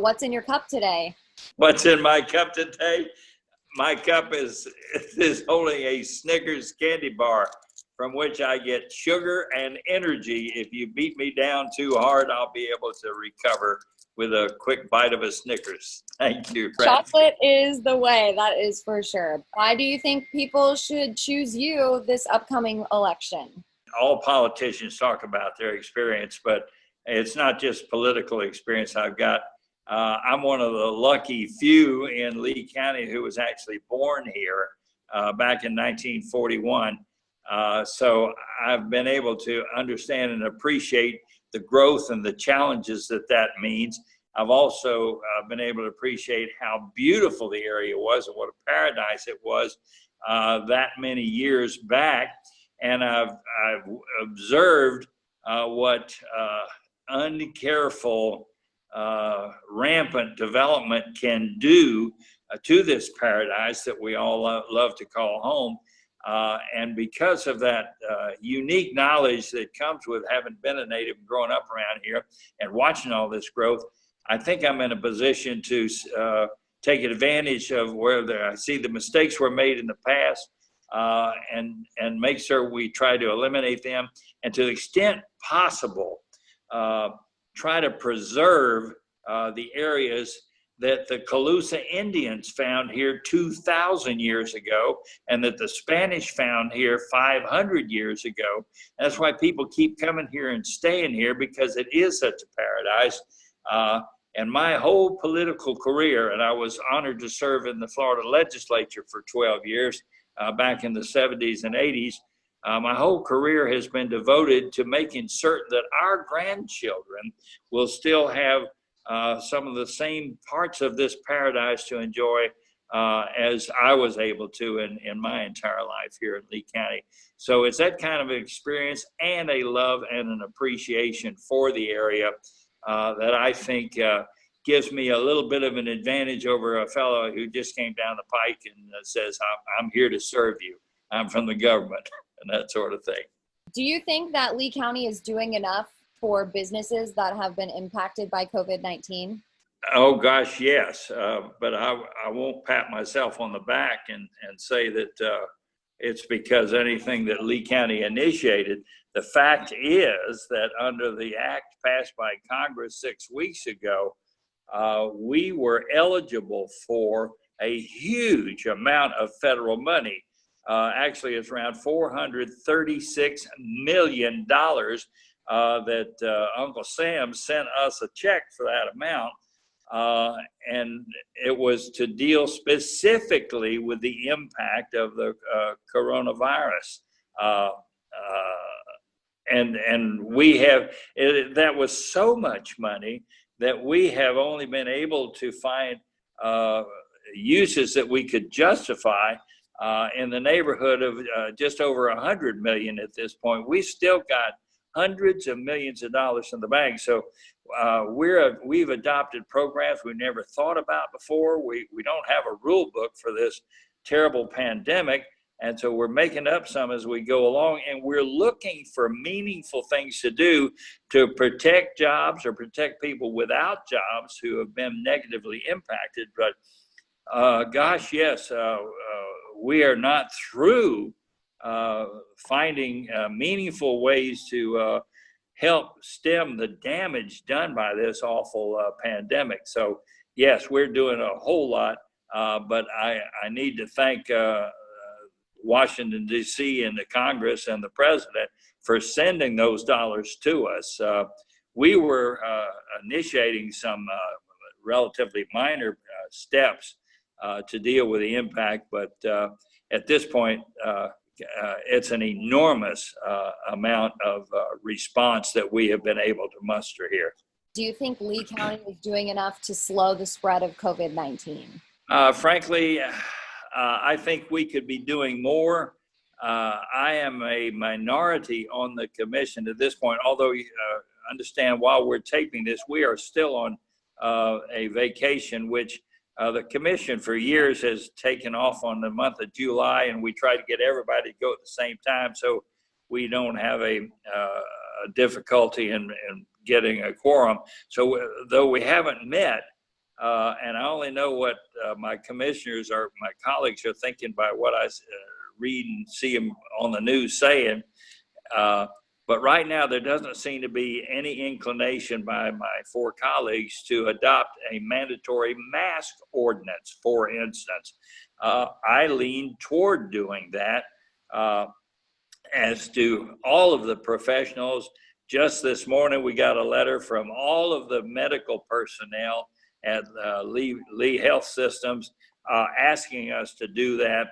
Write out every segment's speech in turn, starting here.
What's in your cup today? What's in my cup today? My cup is holding a Snickers candy bar from which I get sugar and energy. If you beat me down too hard, I'll be able to recover with a quick bite of a Snickers. Thank you. Chocolate is the way, that is for sure. Why do you think people should choose you this upcoming election? All politicians talk about their experience, but it's not just political experience I've got. I'm one of the lucky few in Lee County who was actually born here back in 1941. So I've been able to understand and appreciate the growth and the challenges that means. I've also been able to appreciate how beautiful the area was and what a paradise it was that many years back. And I've observed what uncareful, rampant development can do to this paradise that we all love to call home. And because of that unique knowledge that comes with having been a native and growing up around here and watching all this growth, I think I'm in a position to take advantage of where I see the mistakes were made in the past and make sure we try to eliminate them. And to the extent possible, try to preserve the areas that the Calusa Indians found here 2,000 years ago and that the Spanish found here 500 years ago. That's why people keep coming here and staying here, because it is such a paradise. And my whole political career, and I was honored to serve in the Florida legislature for 12 years back in the 70s and 80s, my whole career has been devoted to making certain that our grandchildren will still have some of the same parts of this paradise to enjoy as I was able to in my entire life here in Lee County. So it's that kind of experience and a love and an appreciation for the area that I think gives me a little bit of an advantage over a fellow who just came down the pike and says, I'm here to serve you. I'm from the government and that sort of thing. Do you think that Lee County is doing enough for businesses that have been impacted by COVID-19? Oh gosh, yes. But I won't pat myself on the back and say that it's because anything that Lee County initiated. The fact is that under the act passed by Congress 6 weeks ago, we were eligible for a huge amount of federal money. Actually, it's around $436 million that Uncle Sam sent us a check for that amount. And it was to deal specifically with the impact of the coronavirus. And we have, that was so much money that we have only been able to find uses that we could justify in the neighborhood of just over 100 million at this point. We still got hundreds of millions of dollars in the bank. So we've adopted programs we never thought about before. We don't have a rule book for this terrible pandemic. And so we're making up some as we go along, and we're looking for meaningful things to do to protect jobs or protect people without jobs who have been negatively impacted. But gosh, yes, we are not through finding meaningful ways to help stem the damage done by this awful pandemic. So yes, we're doing a whole lot, but I need to thank Washington, D.C. and the Congress and the president for sending those dollars to us. We were initiating some relatively minor steps to deal with the impact, but at this point, it's an enormous amount of response that we have been able to muster here. Do you think Lee County is doing enough to slow the spread of COVID-19? Frankly, I think we could be doing more. I am a minority on the commission at this point, although understand while we're taping this, we are still on a vacation, which the commission for years has taken off on the month of July, and we try to get everybody to go at the same time so we don't have a difficulty in getting a quorum. So though we haven't met, and I only know what my commissioners or my colleagues are thinking by what I read and see them on the news saying. But right now, there doesn't seem to be any inclination by my four colleagues to adopt a mandatory mask ordinance, for instance. I lean toward doing that, as do all of the professionals. Just this morning, we got a letter from all of the medical personnel at Lee Health Systems asking us to do that.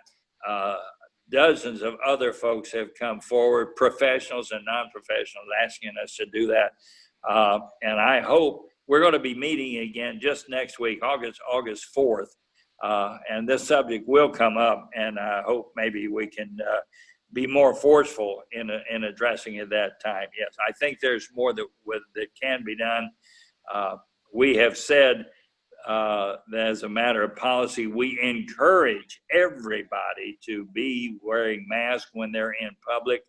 Dozens of other folks have come forward, professionals and non-professionals, asking us to do that. And I hope we're going to be meeting again just next week, August 4th. And this subject will come up, and I hope maybe we can be more forceful in addressing it that time. Yes, I think there's more that can be done. We have said that as a matter of policy, we encourage everybody to be wearing masks when they're in public,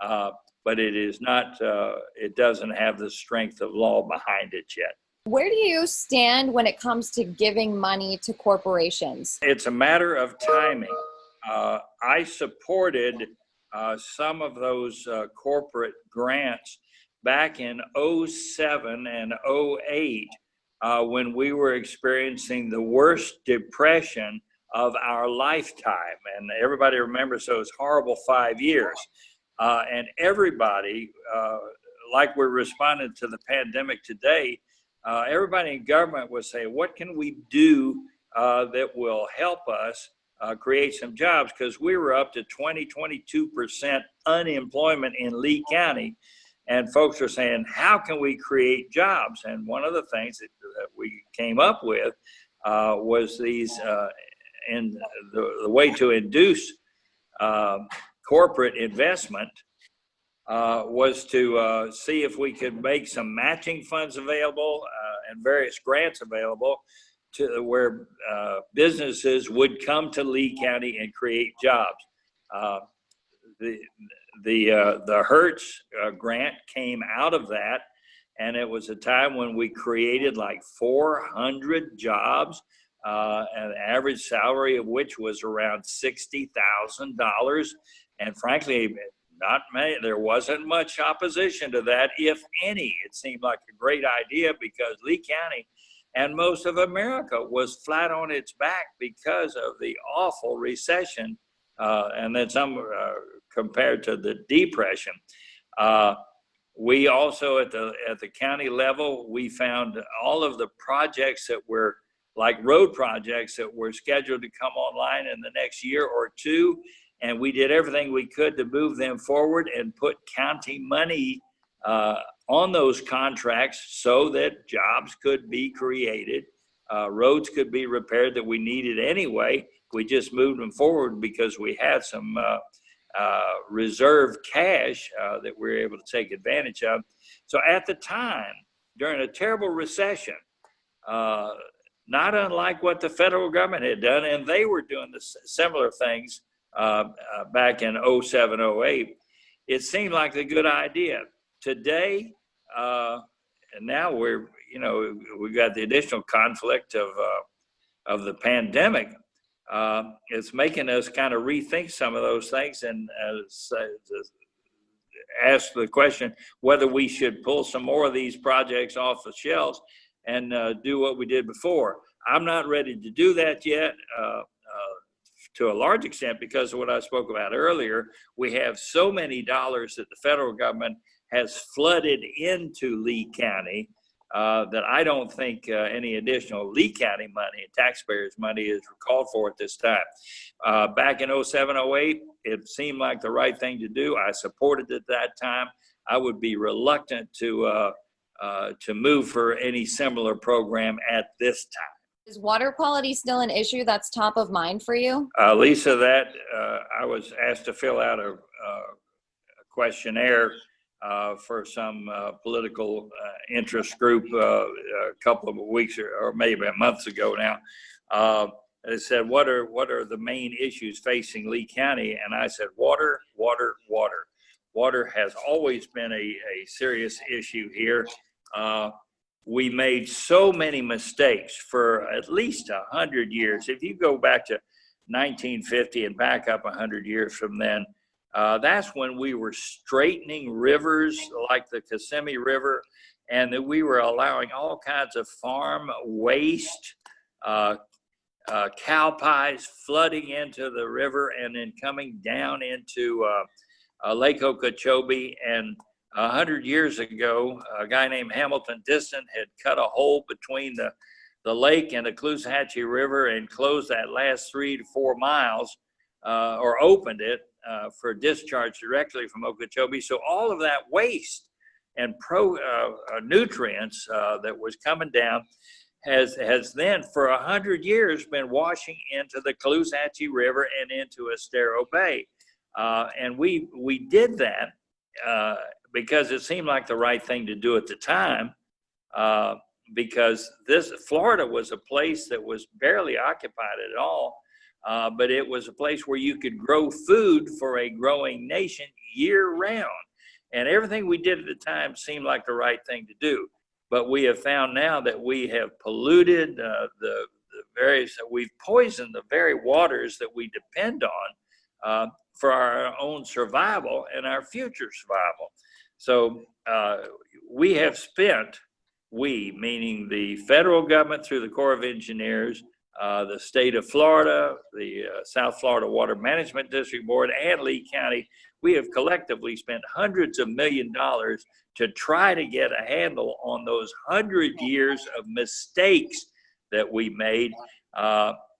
but it is not. It doesn't have the strength of law behind it yet. Where do you stand when it comes to giving money to corporations? It's a matter of timing. I supported some of those corporate grants back in 07 and 08 when we were experiencing the worst depression of our lifetime. And everybody remembers those horrible 5 years. And everybody, like we're responding to the pandemic today, everybody in government was saying, what can we do that will help us create some jobs? Because we were up to 22% unemployment in Lee County. And folks are saying, how can we create jobs? And one of the things that we came up with was these, and the way to induce corporate investment was to see if we could make some matching funds available and various grants available to where businesses would come to Lee County and create jobs. The Hertz grant came out of that, and it was a time when we created like 400 jobs, an average salary of which was around $60,000. And frankly, not many, there wasn't much opposition to that, if any. It seemed like a great idea because Lee County and most of America was flat on its back because of the awful recession, and then some compared to the depression. We also at the county level, we found all of the projects that were like road projects that were scheduled to come online in the next year or two. And we did everything we could to move them forward and put county money on those contracts so that jobs could be created, roads could be repaired that we needed anyway. We just moved them forward because we had some reserve cash that we were able to take advantage of. So at the time, during a terrible recession, not unlike what the federal government had done, and they were doing the similar things back in 07, 08, it seemed like a good idea. Today, and now we've got the additional conflict of the pandemic. It's making us kind of rethink some of those things and ask the question whether we should pull some more of these projects off the shelves and do what we did before. I'm not ready to do that yet. To a large extent because of what I spoke about earlier. We have so many dollars that the federal government has flooded into Lee County that I don't think any additional Lee County money, taxpayers' money, is called for at this time. Back in 07, 08, it seemed like the right thing to do. I supported it at that time. I would be reluctant to move for any similar program at this time. Is water quality still an issue that's top of mind for you? Lisa, that I was asked to fill out a questionnaire for some political interest group a couple of weeks or maybe months ago now. It said, what are the main issues facing Lee County? And I said, water, water, water. Water has always been a serious issue here. we made so many mistakes for at least 100 years. If you go back to 1950 and back up 100 years from then, that's when we were straightening rivers like the Kissimmee River, and that we were allowing all kinds of farm waste, cow pies flooding into the river and then coming down into Lake Okeechobee. And 100 years ago, a guy named Hamilton Diston had cut a hole between the lake and the Caloosahatchee River and closed that last 3 to 4 miles, or opened it for discharge directly from Okeechobee. So all of that waste and nutrients that was coming down has then for 100 years been washing into the Caloosahatchee River and into Estero Bay. And we did that because it seemed like the right thing to do at the time, because Florida was a place that was barely occupied at all, but it was a place where you could grow food for a growing nation year round. And everything we did at the time seemed like the right thing to do. But we have found now that we have polluted we've poisoned the very waters that we depend on for our own survival and our future survival. So we have spent, meaning the federal government through the Corps of Engineers, the state of Florida, the South Florida Water Management District Board, and Lee County, we have collectively spent hundreds of $millions to try to get a handle on those 100 years of mistakes that we made.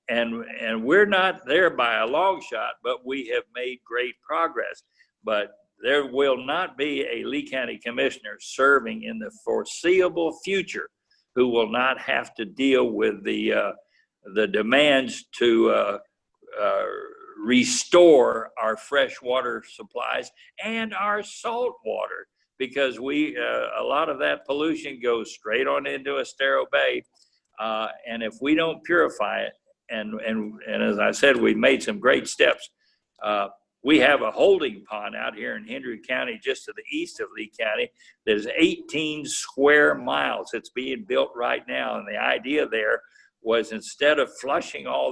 And we're not there by a long shot, but we have made great progress. But there will not be a Lee County commissioner serving in the foreseeable future who will not have to deal with the demands to restore our freshwater supplies and our salt water, because a lot of that pollution goes straight on into Estero Bay. And if we don't purify it, and as I said, we've made some great steps. We have a holding pond out here in Hendry County, just to the east of Lee County, that is 18 square miles. It's being built right now. And the idea there was, instead of flushing all